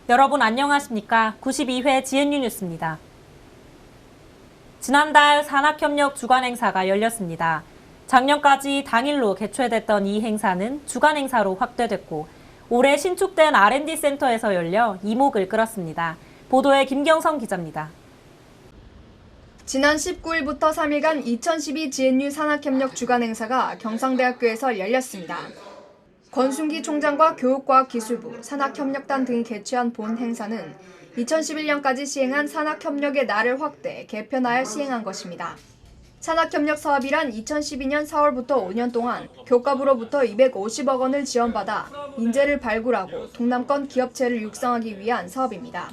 여러분 안녕하십니까? 92회 GNU 뉴스입니다. 지난달 산학협력 주간행사가 열렸습니다. 작년까지 당일로 개최됐던 이 행사는 주간행사로 확대됐고 올해 신축된 R&D 센터에서 열려 이목을 끌었습니다. 보도에 김경성 기자입니다. 지난 19일부터 3일간 2012 GNU 산학협력 주간행사가 경상대학교에서 열렸습니다. 권순기 총장과 교육과학기술부, 산학협력단 등이 개최한 본 행사는 2011년까지 시행한 산학협력의 날을 확대, 개편하여 시행한 것입니다. 산학협력 사업이란 2012년 4월부터 5년 동안 교과부로부터 250억 원을 지원받아 인재를 발굴하고 동남권 기업체를 육성하기 위한 사업입니다.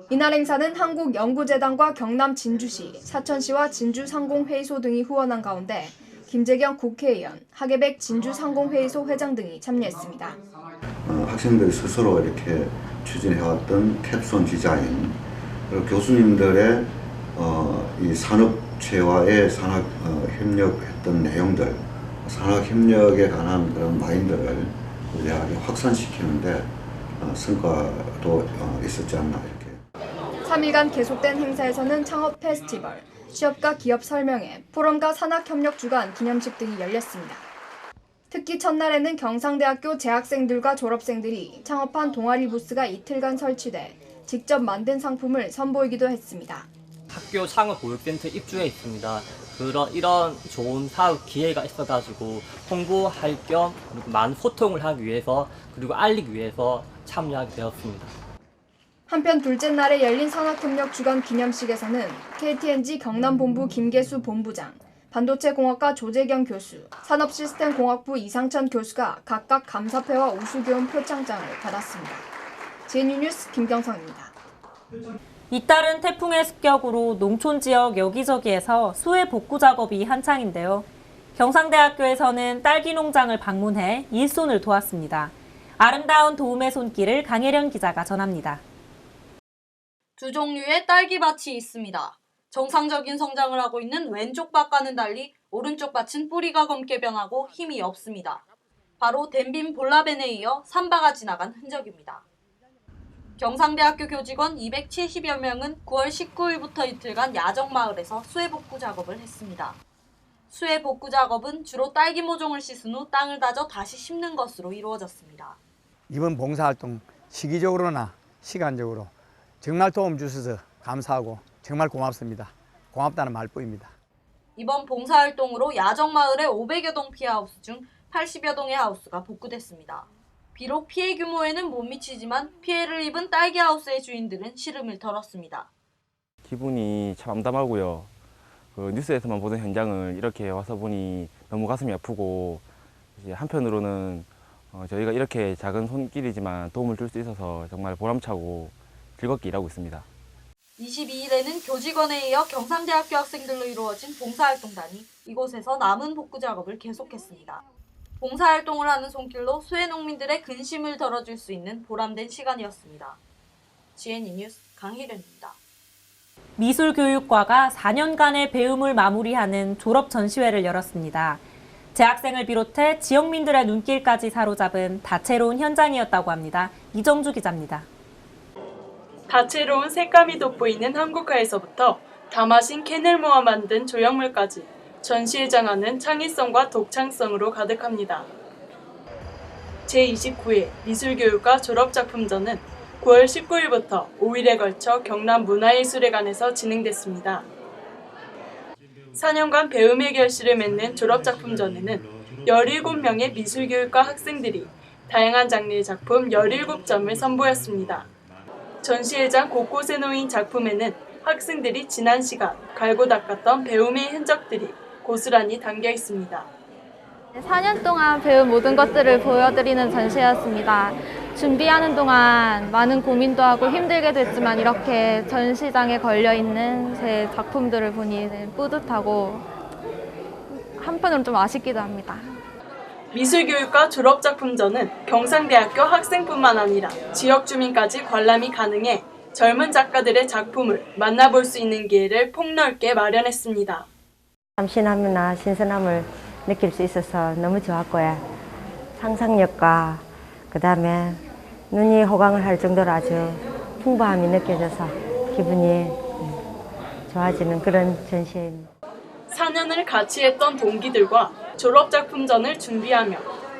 이날 행사는 한국연구재단과 경남 진주시, 사천시와 진주상공회의소 등이 후원한 가운데 김재경 국회의원, 하계백 진주상공회의소 회장 등이 참여했습니다. 학생들이 스스로 이렇게 추진해왔던 캡손 디자인, 그리고 교수님들의 이 산업체와의 산학 협력했던 내용들, 산학 협력에 관한 그런 마인드를 대학에 확산시키는데 성과도 있었지 않나 이렇게. 3일간 계속된 행사에서는 창업 페스티벌, 취업과 기업 설명회, 포럼과 산학협력 주간 기념식 등이 열렸습니다. 특히 첫날에는 경상대학교 재학생들과 졸업생들이 창업한 동아리 부스가 이틀간 설치돼 직접 만든 상품을 선보이기도 했습니다. 학교 창업교육센터 입주해 있습니다. 이런 좋은 사업 기회가 있어가지고 홍보할 겸 많은 소통을 하기 위해서 그리고 알리기 위해서 참여하게 되었습니다. 한편 둘째 날에 열린 산학협력 주간 기념식에서는 KTNG 경남본부 김계수 본부장, 반도체공학과 조재경 교수, 산업시스템공학부 이상천 교수가 각각 감사패와 우수교원 표창장을 받았습니다. GNU 뉴스 김경성입니다. 잇따른 태풍의 습격으로 농촌 지역 여기저기에서 수해 복구 작업이 한창인데요. 경상대학교에서는 딸기 농장을 방문해 일손을 도왔습니다. 아름다운 도움의 손길을 강혜련 기자가 전합니다. 두 종류의 딸기밭이 있습니다. 정상적인 성장을 하고 있는 왼쪽 밭과는 달리 오른쪽 밭은 뿌리가 검게 변하고 힘이 없습니다. 바로 댐빈 볼라벤에 이어 삼바가 지나간 흔적입니다. 경상대학교 교직원 270여 명은 9월 19일부터 이틀간 야정마을에서 수해 복구 작업을 했습니다. 수해 복구 작업은 주로 딸기 모종을 씻은 후 땅을 다져 다시 심는 것으로 이루어졌습니다. 이번 봉사활동 시기적으로나 시간적으로 정말 도움 주셔서 감사하고 정말 고맙습니다. 고맙다는 말뿐입니다. 이번 봉사활동으로 야정마을의 500여 동 피해하우스 중 80여 동의 하우스가 복구됐습니다. 비록 피해 규모에는 못 미치지만 피해를 입은 딸기 하우스의 주인들은 시름을 털었습니다. 기분이 참 암담하고요. 뉴스에서만 보던 현장을 이렇게 와서 보니 너무 가슴이 아프고 이제 한편으로는 저희가 이렇게 작은 손길이지만 도움을 줄 수 있어서 정말 보람차고 즐겁게 일하고 있습니다. 22일에는 교직원에 이어 경상대학교 학생들로 이루어진 봉사활동단이 이곳에서 남은 복구 작업을 계속했습니다. 봉사활동을 하는 손길로 수해 농민들의 근심을 덜어줄 수 있는 보람된 시간이었습니다. GNU 뉴스 강희련입니다. 미술교육과가 4년간의 배움을 마무리하는 졸업 전시회를 열었습니다. 재학생을 비롯해 지역민들의 눈길까지 사로잡은 다채로운 현장이었다고 합니다. 이정주 기자입니다. 다채로운 색감이 돋보이는 한국화에서부터 다마신 캔을 모아 만든 조형물까지 전시회장안은 창의성과 독창성으로 가득합니다. 제29회 미술교육과 졸업작품전은 9월 19일부터 5일에 걸쳐 경남문화예술회관에서 진행됐습니다. 4년간 배움의 결실을 맺는 졸업작품전에는 17명의 미술교육과 학생들이 다양한 장르의 작품 17점을 선보였습니다. 전시회장 곳곳에 놓인 작품에는 학생들이 지난 시간 갈고 닦았던 배움의 흔적들이 고스란히 담겨 있습니다. 4년 동안 배운 모든 것들을 보여드리는 전시회였습니다. 준비하는 동안 많은 고민도 하고 힘들게도 했지만 이렇게 전시장에 걸려있는 제 작품들을 보니 뿌듯하고 한편으로는 좀 아쉽기도 합니다. 미술교육과 졸업작품전은 경상대학교 학생뿐만 아니라 지역 주민까지 관람이 가능해 젊은 작가들의 작품을 만나볼 수 있는 기회를 폭넓게 마련했습니다. 참신함이나 신선함을 느낄 수 있어서 너무 좋았고요. 상상력과 그다음에 눈이 호강을 할 정도로 아주 풍부함이 느껴져서 기분이 좋아지는 그런 전시회입니다. 4년을 같이 했던 동기들과 졸업작품전을 준비하며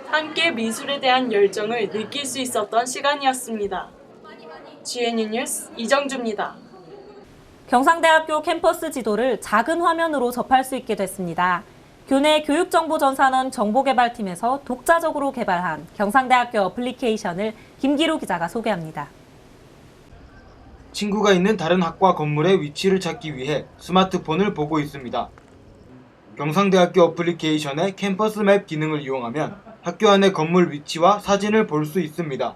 함께 미술에 대한 열정을 느낄 수 있었던 시간이었습니다. GNU 뉴스 이정주입니다. 경상대학교 캠퍼스 지도를 작은 화면으로 접할 수 있게 됐습니다. 교내 교육정보전산원 정보개발팀에서 독자적으로 개발한 경상대학교 어플리케이션을 김기루 기자가 소개합니다. 친구가 있는 다른 학과 건물의 위치를 찾기 위해 스마트폰을 보고 있습니다. 경상대학교 어플리케이션의 캠퍼스 맵 기능을 이용하면 학교 안의 건물 위치와 사진을 볼 수 있습니다.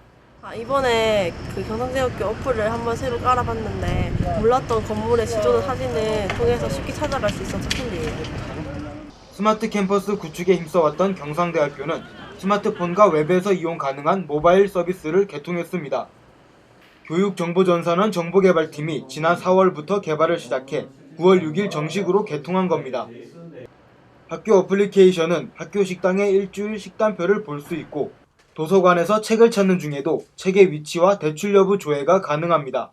이번에 그 경상대학교 어플을 한번 새로 깔아봤는데 몰랐던 건물의 지도나 사진을 통해서 쉽게 찾아갈 수 있어서 큰일이에요. 스마트 캠퍼스 구축에 힘써왔던 경상대학교는 스마트폰과 웹에서 이용 가능한 모바일 서비스를 개통했습니다. 교육정보전산원 정보개발팀이 지난 4월부터 개발을 시작해 9월 6일 정식으로 개통한 겁니다. 학교 어플리케이션은 학교 식당의 일주일 식단표를 볼 수 있고 도서관에서 책을 찾는 중에도 책의 위치와 대출 여부 조회가 가능합니다.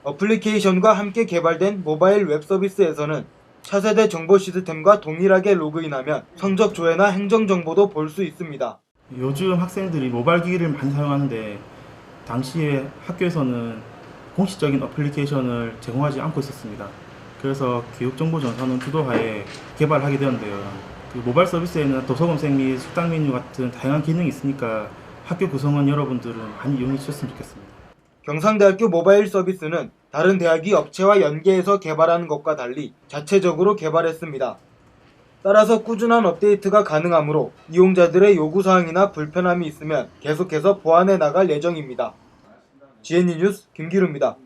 어플리케이션과 함께 개발된 모바일 웹 서비스에서는 차세대 정보 시스템과 동일하게 로그인하면 성적 조회나 행정 정보도 볼 수 있습니다. 요즘 학생들이 모바일 기기를 많이 사용하는데 당시에 학교에서는 공식적인 어플리케이션을 제공하지 않고 있었습니다. 그래서 교육정보전산원 주도하에 개발하게 되었는데요. 그 모바일 서비스에는 도서검색 및 식당 메뉴 같은 다양한 기능이 있으니까 학교 구성원 여러분들은 많이 이용해 주셨으면 좋겠습니다. 경상대학교 모바일 서비스는 다른 대학이 업체와 연계해서 개발하는 것과 달리 자체적으로 개발했습니다. 따라서 꾸준한 업데이트가 가능하므로 이용자들의 요구사항이나 불편함이 있으면 계속해서 보완해 나갈 예정입니다. GNU 뉴스 김기루입니다.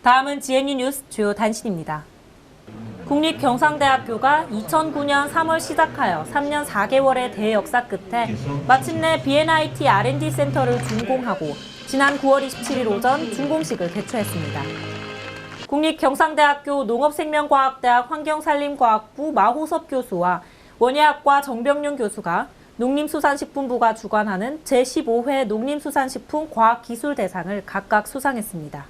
다음은 GNU 뉴스 주요 단신입니다. 국립경상대학교가 2009년 3월 시작하여 3년 4개월의 대역사 끝에 마침내 B&IT R&D 센터를 준공하고 지난 9월 27일 오전 준공식을 개최했습니다. 국립경상대학교 농업생명과학대학 환경산림과학부 마호섭 교수와 원예학과 정병윤 교수가 농림수산식품부가 주관하는 제15회 농림수산식품 과학기술대상을 각각 수상했습니다.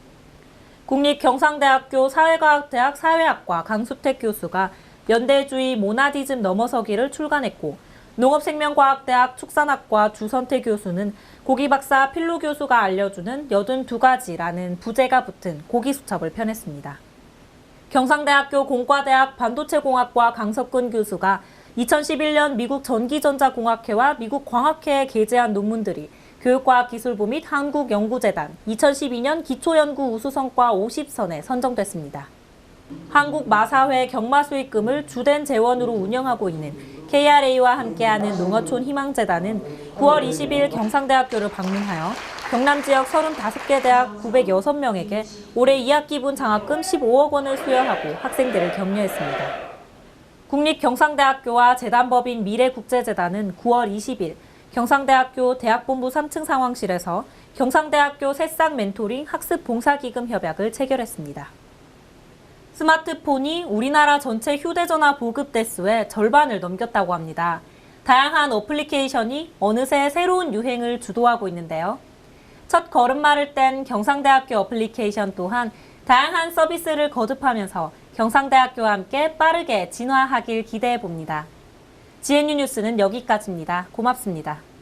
국립경상대학교 사회과학대학 사회학과 강수택 교수가 연대주의 모나디즘 넘어서기를 출간했고 농업생명과학대학 축산학과 주선태 교수는 고기박사 필로 교수가 알려주는 82가지라는 부제가 붙은 고기수첩을 펴냈습니다. 경상대학교 공과대학 반도체공학과 강석근 교수가 2011년 미국 전기전자공학회와 미국 광학회에 게재한 논문들이 교육과학기술부 및 한국연구재단 2012년 기초연구 우수성과 50선에 선정됐습니다. 한국마사회 경마수익금을 주된 재원으로 운영하고 있는 KRA와 함께하는 농어촌 희망재단은 9월 20일 경상대학교를 방문하여 경남 지역 35개 대학 906명에게 올해 2학기분 장학금 15억 원을 수여하고 학생들을 격려했습니다. 국립경상대학교와 재단법인 미래국제재단은 9월 20일 경상대학교 대학본부 3층 상황실에서 경상대학교 새싹 멘토링 학습 봉사기금 협약을 체결했습니다. 스마트폰이 우리나라 전체 휴대전화 보급 대수의 절반을 넘겼다고 합니다. 다양한 어플리케이션이 어느새 새로운 유행을 주도하고 있는데요. 첫 걸음마를 뗀 경상대학교 어플리케이션 또한 다양한 서비스를 거듭하면서 경상대학교와 함께 빠르게 진화하길 기대해 봅니다. GNU 뉴스는 여기까지입니다. 고맙습니다.